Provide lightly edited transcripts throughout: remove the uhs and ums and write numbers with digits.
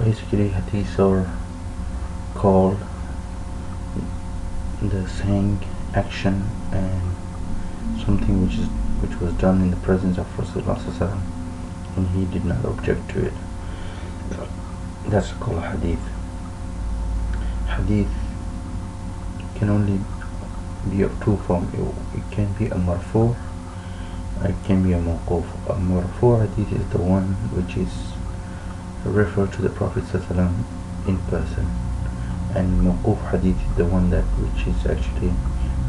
Basically, hadiths are called the saying, action, and something which was done in the presence of Rasulullah ﷺ, and he did not object to it. That's called hadith. Hadith can only be of two forms. It can be a marfu, it can be a mawquf. A marfu hadith is the one which is referred to the Prophet ﷺ in person, and mawquf hadith is the one that which is actually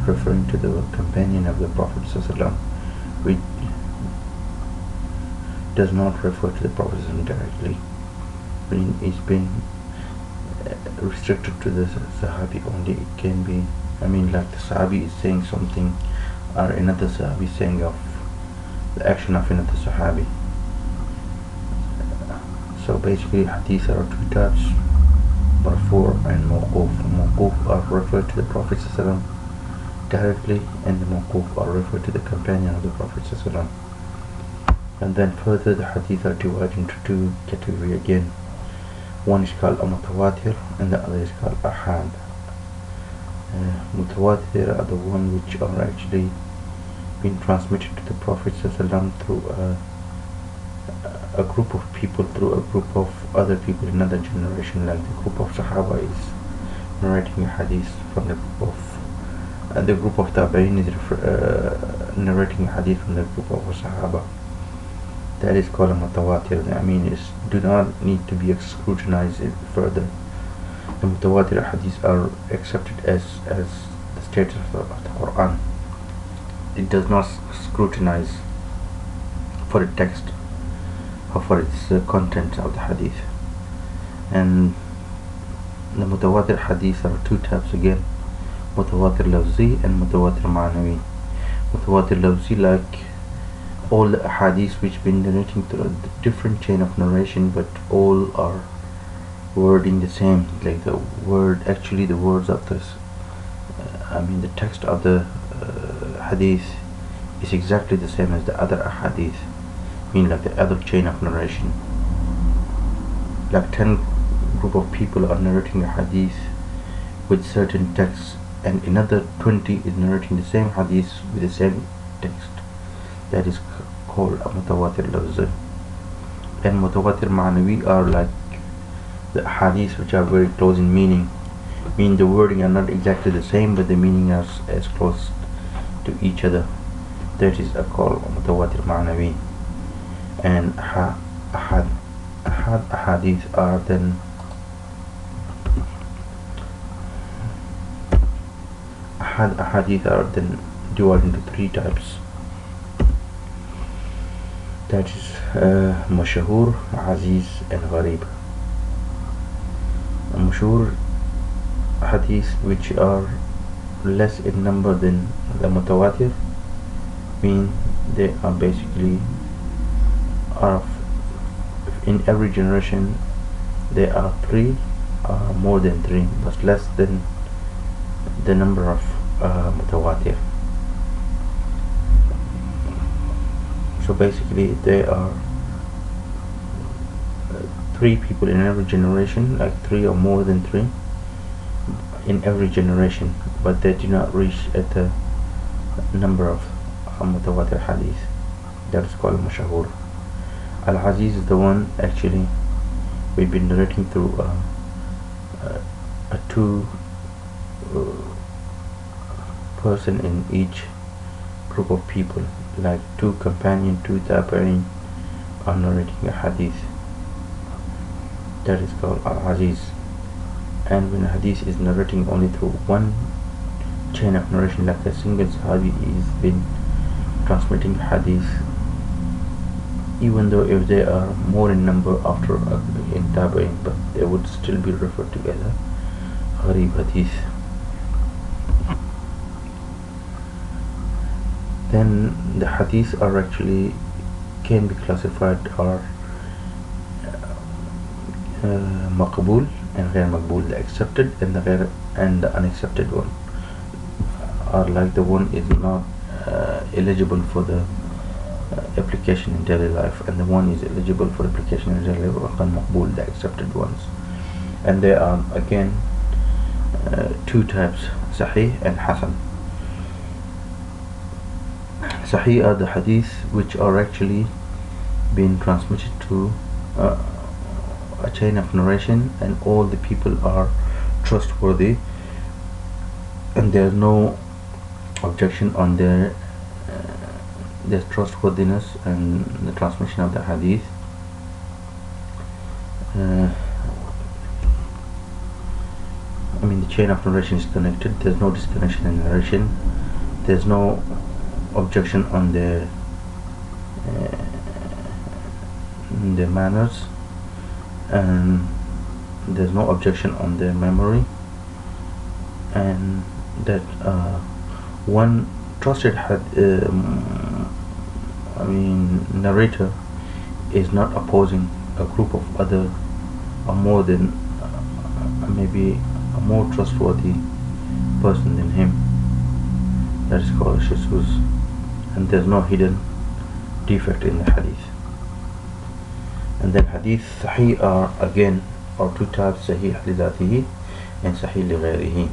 referring to the companion of the Prophet ﷺ, which does not refer to the Prophet ﷺ directly. It's been restricted to the Sahabi only. It can be, like the Sahabi is saying something, or another Sahabi saying of the action of another Sahabi. So basically, hadith are two types: marfu and mawquf. Mawquf are referred to the Prophet ﷺ directly, and the mawquf are referred to the companion of the Prophet ﷺ. And then further, the hadith are divided into two categories again. One is called a mutawatir, and the other is called ahad. Mutawatir are the one which are actually being transmitted to the Prophet ﷺ through a group of people, through a group of other people in another generation, like the group of Sahaba is narrating a hadith from the group of the group of Tabi'in is narrating a hadith from the group of Sahaba. That is called a mutawatir. It do not need to be scrutinized further. The mutawatir hadiths are accepted as the status of the Quran. It does not scrutinize for the text or for its content of the hadith. And the mutawatir hadiths are two types again: mutawatir lafzi and mutawatir ma'nawi. Mutawatir lafzi, like all the hadiths which been narrating through a different chain of narration, but all are wording the same, like the words of this the text of the hadith is exactly the same as the other hadith, like the other chain of narration. Like 10 group of people are narrating a hadith with certain texts, and another 20 is narrating the same hadith with the same text. That is called a mutawatir lafzi. And mutawatir ma'nawi are like the hadiths which are very close in meaning. The wording are not exactly the same, but the meaning is as close to each other. That is called mutawatir ma'nawi. And hadith are then hadith are then divided into three types. That is mashahur, aziz, and gharib. Mashhur hadith, which are less in number than the mutawatir, they are basically in every generation there are 3 or more than 3, but less than the number of mutawatir. So basically there are 3 people in every generation, like 3 or more than 3 in every generation, but they do not reach at the number of mutawatir hadith. That is called mashahur. Al-Aziz is the one actually we've been narrating through a 2 person in each group of people, like 2 companion, 2 tabi'in are narrating a hadith. That is called Al-Aziz. And when a hadith is narrating only through one chain of narration, like a single sahabi is been transmitting hadith, even though if they are more in number after in tabi'in, but they would still be referred to as a gharib hadith. Then the hadiths are actually can be classified or maqbul and ghair maqbul. The accepted and the unaccepted one are like the one is not eligible for the application in daily life, and the one is eligible for application in daily life, maqbul, the accepted ones. And there are again two types, sahih and hasan. Sahih are the hadith which are actually being transmitted to a chain of narration, and all the people are trustworthy, and there's no objection on their trustworthiness and the transmission of the hadith. The chain of narration is connected. There's no disconnection in narration. There's no objection on their manners, and there's no objection on their memory, and that one trusted narrator is not opposing a group of other or more than maybe a more trustworthy person than him. That is called shuzuz, and there's no hidden defect in the hadith. And then hadith sahih are again two types, sahih li dhatihi and sahih li ghayrihi.